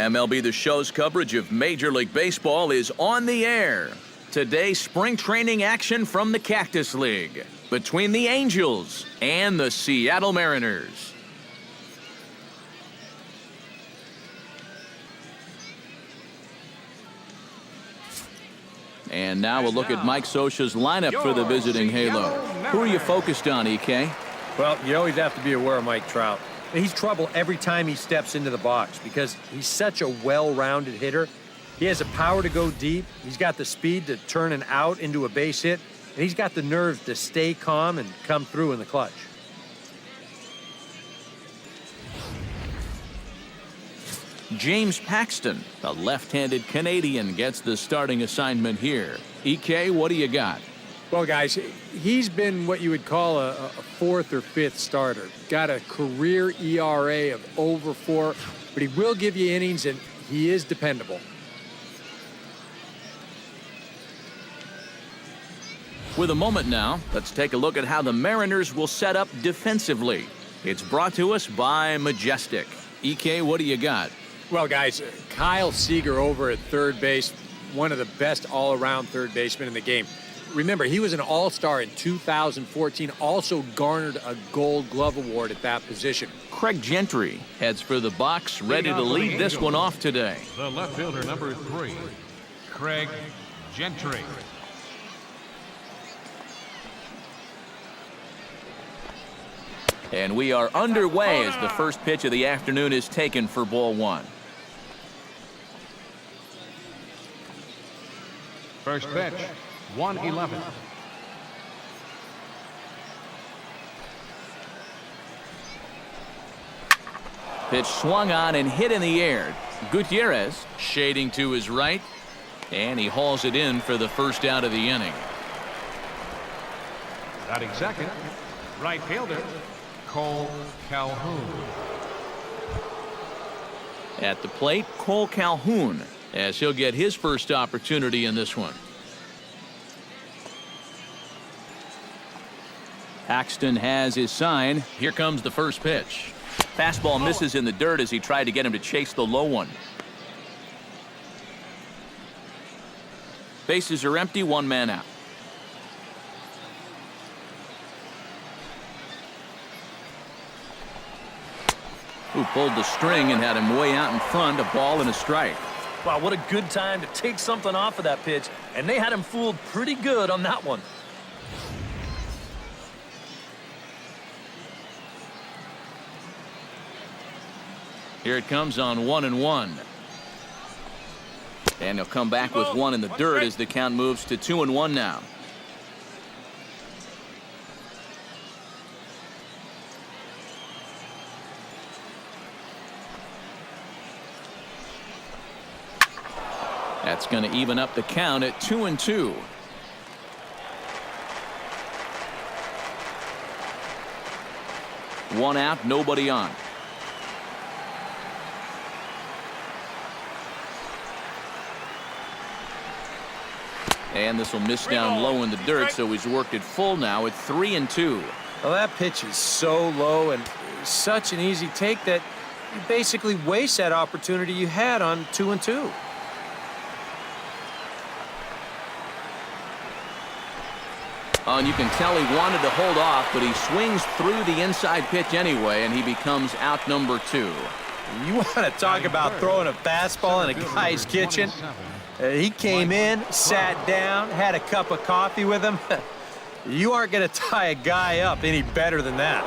MLB The Show's coverage of Major League Baseball is on the air. Today, spring training action from the Cactus League between the Angels and the Seattle Mariners. And now we'll look at Mike Scioscia's lineup for the visiting Halo. Who are you focused on, EK? Well, you always have to be aware of Mike Trout. He's trouble every time he steps into the box because he's such a well-rounded hitter. He has the power to go deep. He's got the speed to turn an out into a base hit. And he's got the nerve to stay calm and come through in the clutch. James Paxton, the left-handed Canadian, gets the starting assignment here. EK, what do you got? Well, guys, he's been what you would call a fourth or fifth starter. Got a career ERA of over 4, but he will give you innings, and he is dependable. With a moment now, let's take a look at how the Mariners will set up defensively. It's brought to us by Majestic. EK, what do you got? Well, guys, Kyle Seager over at third base, one of the best all-around third basemen in the game. Remember, he was an all-star in 2014, also garnered a Gold Glove Award at that position. Craig Gentry heads for the box, ready to lead this one off today. The left fielder, number 3, Craig Gentry. And we are underway as the first pitch of the afternoon is taken for ball 1. First pitch, 1-11. Pitch swung on and hit in the air. Gutierrez shading to his right, and he hauls it in for the first out of the inning. Batting second, right fielder, Cole Calhoun. At the plate, Cole Calhoun, as he'll get his first opportunity in this one. Paxton has his sign. Here comes the first pitch. Fastball misses in the dirt as he tried to get him to chase the low one. Bases are empty, 1 man out. Who pulled the string and had him way out in front, a ball and a strike. Wow, what a good time to take something off of that pitch, and they had him fooled pretty good on that one. Here it comes on 1-1. And he'll come back with 1 in the dirt as the count moves to 2-1 now. That's going to even up the count at 2-2. One out, nobody on. And this will miss down low in the dirt, so he's worked it full now at 3-2. Well, that pitch is so low and such an easy take that you basically waste that opportunity you had on 2-2. And you can tell he wanted to hold off, but he swings through the inside pitch anyway, and he becomes out number 2. You want to talk about throwing a fastball in a guy's kitchen? He came in, sat down, had a cup of coffee with him. You aren't going to tie a guy up any better than that.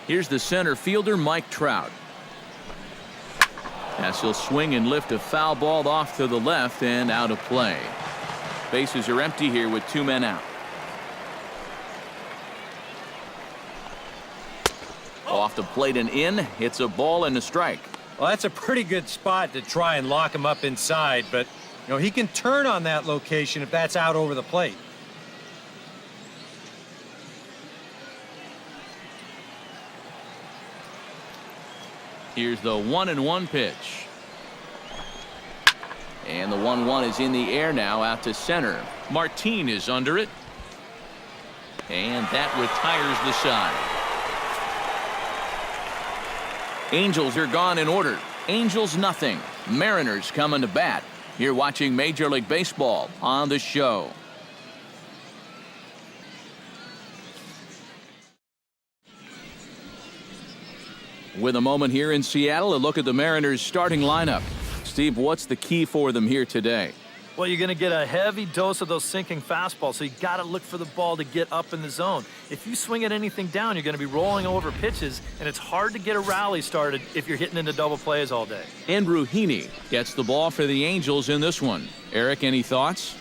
Here's the center fielder, Mike Trout. As he'll swing and lift a foul ball off to the left and out of play. Bases are empty here with 2 men out. Off the plate and in, hits a ball and a strike. Well, that's a pretty good spot to try and lock him up inside, but you know he can turn on that location if that's out over the plate. Here's the 1-1 pitch. And the 1-1 is in the air now out to center. Martin is under it. And that retires the side. Angels are gone in order. Angels nothing. Mariners coming to bat. You're watching Major League Baseball on the show. With a moment here in Seattle, a look at the Mariners starting lineup. Steve, what's the key for them here today? Well, you're going to get a heavy dose of those sinking fastballs, so you got to look for the ball to get up in the zone. If you swing at anything down, you're going to be rolling over pitches, and it's hard to get a rally started if you're hitting into double plays all day. Andrew Heaney gets the ball for the Angels in this one. Eric, any thoughts?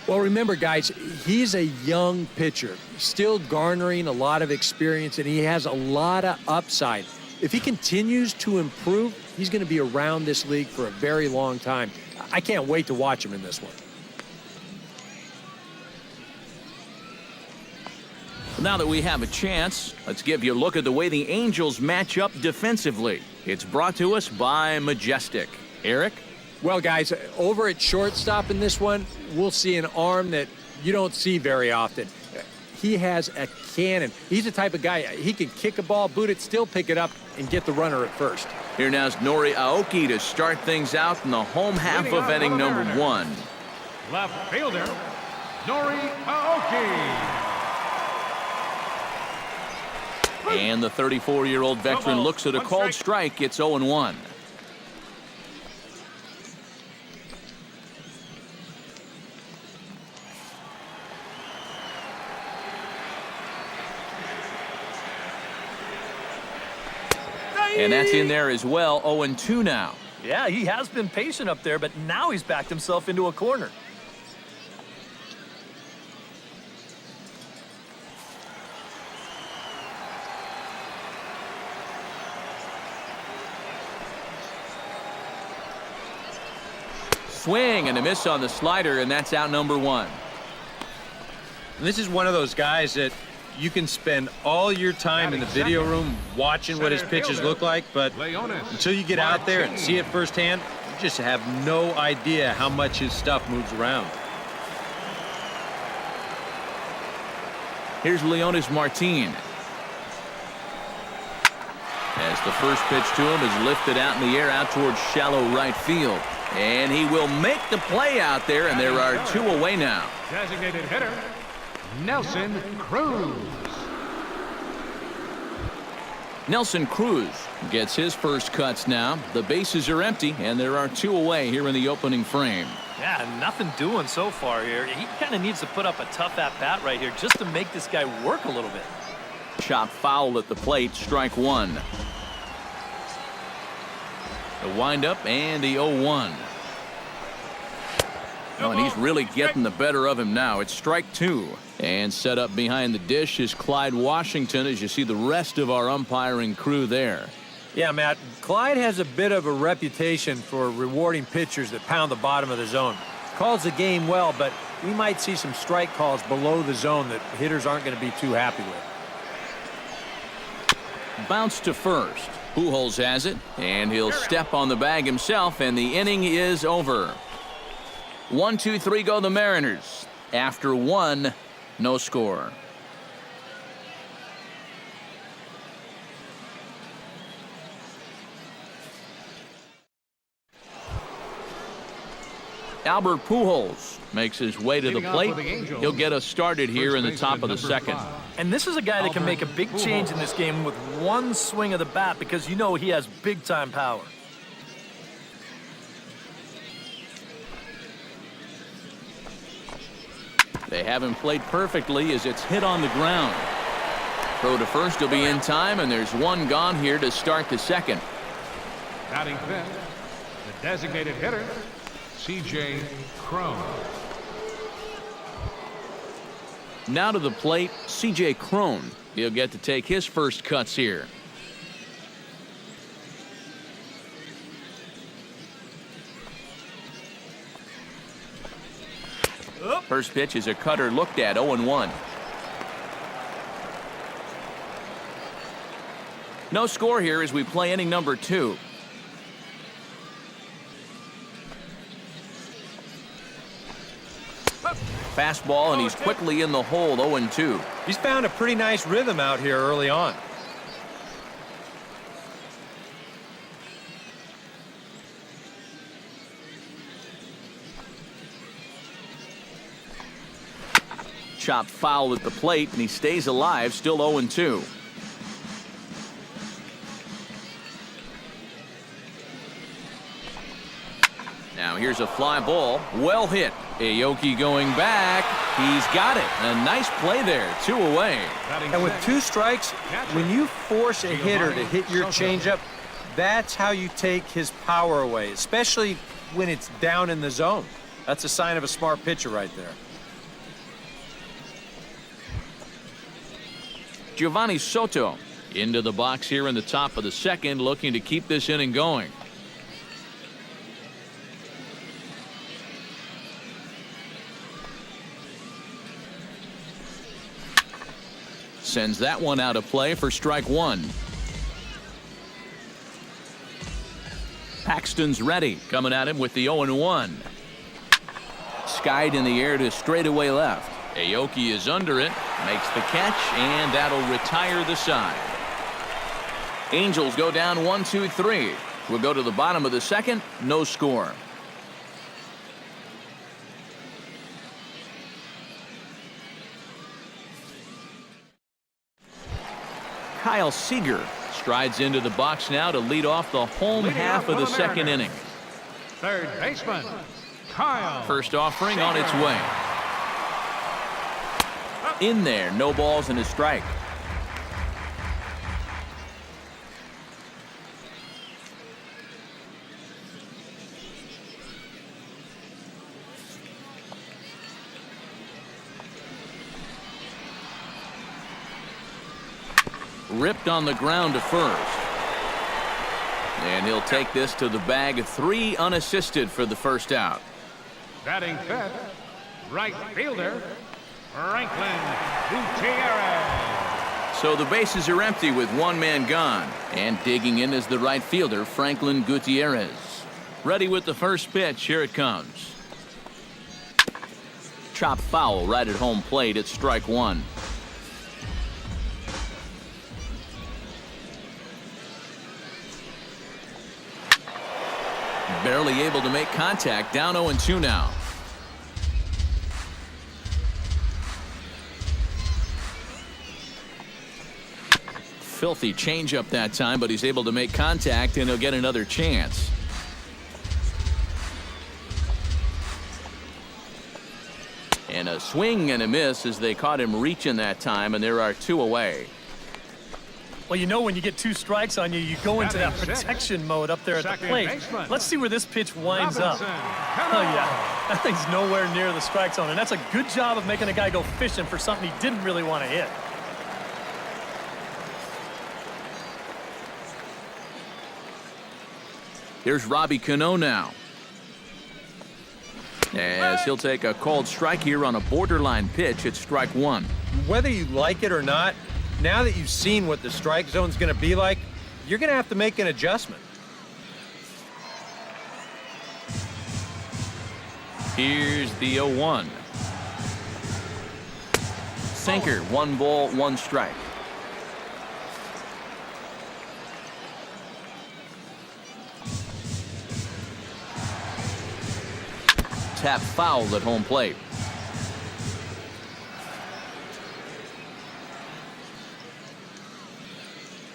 Well, remember, guys, he's a young pitcher, still garnering a lot of experience, and he has a lot of upside. If he continues to improve, he's going to be around this league for a very long time. I can't wait to watch him in this one. Now that we have a chance, let's give you a look at the way the Angels match up defensively. It's brought to us by Majestic. Eric? Well, guys, over at shortstop in this one, we'll see an arm that you don't see very often. He has a cannon. He's the type of guy, he can kick a ball, boot it, still pick it up, and get the runner at first. Here now's Nori Aoki to start things out in the home half of inning number 1. Left fielder, Nori Aoki. And the 34-year-old veteran looks at a called strike. It's 0-1. And that's in there as well. 0-2 now. Yeah, he has been patient up there, but now he's backed himself into a corner. Swing and a miss on the slider, and that's out number 1. And this is one of those guys that you can spend all your time in the video room watching what his pitches look like, but until you get out there and see it firsthand, you just have no idea how much his stuff moves around. Here's Leonis Martin. As the first pitch to him is lifted out in the air out towards shallow right field. And he will make the play out there, and there are 2 away now. Designated hitter, Nelson Cruz. Nelson Cruz gets his first cuts now. The bases are empty, and there are 2 away here in the opening frame. Yeah, nothing doing so far here. He kind of needs to put up a tough at-bat right here just to make this guy work a little bit. Chop foul at the plate, strike 1. The windup and the 0-1. Oh, and he's really getting the better of him now. It's strike 2. And set up behind the dish is Clyde Washington, as you see the rest of our umpiring crew there. Yeah, Matt, Clyde has a bit of a reputation for rewarding pitchers that pound the bottom of the zone. Calls the game well, but we might see some strike calls below the zone that hitters aren't going to be too happy with. Bounce to first. Pujols has it, and he'll step on the bag himself, and the inning is over. 1, 2, 3 go the Mariners. After 1, no score. Albert Pujols makes his way to the plate. He'll get us started here in the top of the second. And this is a guy that can make a big change in this game with one swing of the bat, because you know he has big-time power. They haven't played perfectly as it's hit on the ground. Throw to first will be in time, and there's 1 gone here to start the second. Batting fifth, the designated hitter, C.J. Cron. Now to the plate, C.J. Cron. He'll get to take his first cuts here. First pitch is a cutter looked at, 0-1. No score here as we play inning number 2. Fastball, and he's quickly in the hole, 0-2. He's found a pretty nice rhythm out here early on. Chopped foul at the plate, and he stays alive, still 0-2. Now here's a fly ball. Well hit. Aoki going back. He's got it. A nice play there. 2 away. And with 2 strikes, when you force a hitter to hit your changeup, that's how you take his power away, especially when it's down in the zone. That's a sign of a smart pitcher right there. Giovanni Soto into the box here in the top of the second, looking to keep this inning going. Sends that one out of play for strike 1. Paxton's ready, coming at him with the 0-1. Skied in the air to straightaway left. Aoki is under it, makes the catch, and that'll retire the side. Angels go down 1-2-3. We'll go to the bottom of the second, no score. Kyle Seager strides into the box now to lead off the home half of the second inning. Third baseman, Kyle. First offering on its way. In there, no balls and a strike. Ripped on the ground to first. And he'll take this to the bag. 3 unassisted for the first out. Batting fifth, right fielder, Franklin Gutierrez. So the bases are empty with 1 man gone. And digging in is the right fielder, Franklin Gutierrez. Ready with the first pitch. Here it comes. Chopped foul right at home plate. It's strike 1. Barely able to make contact. Down 0-2 now. Filthy changeup that time, but he's able to make contact, and he'll get another chance. And a swing and a miss as they caught him reaching that time, and there are 2 away. Well, you know, when you get 2 strikes on you, you go into that protection mode up there at the plate. Let's see where this pitch winds up. Oh, yeah. That thing's nowhere near the strike zone, and that's a good job of making a guy go fishing for something he didn't really want to hit. Here's Robbie Cano now, as he'll take a called strike here on a borderline pitch. It's strike 1. Whether you like it or not, now that you've seen what the strike zone's going to be like, you're going to have to make an adjustment. Here's the 0-1. Sinker, 1 ball, 1 strike. Tap foul at home plate.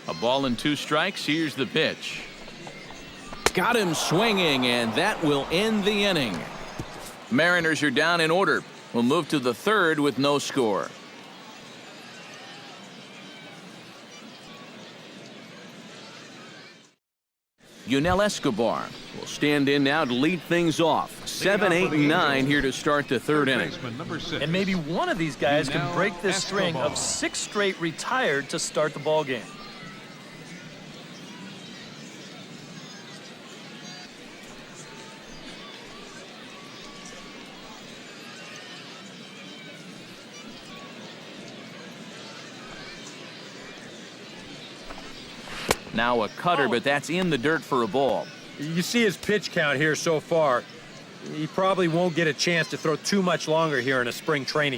A ball and 2 strikes. Here's the pitch. Got him swinging, and that will end the inning. Mariners are down in order. We'll move to the third with no score. Yunel Escobar will stand in now to lead things off. 7, 8, and 9 here to start the third inning. And maybe one of these guys can break this string of 6 straight retired to start the ball game. Now a cutter, but that's in the dirt for a ball. You see his pitch count here so far. He probably won't get a chance to throw too much longer here in a spring training.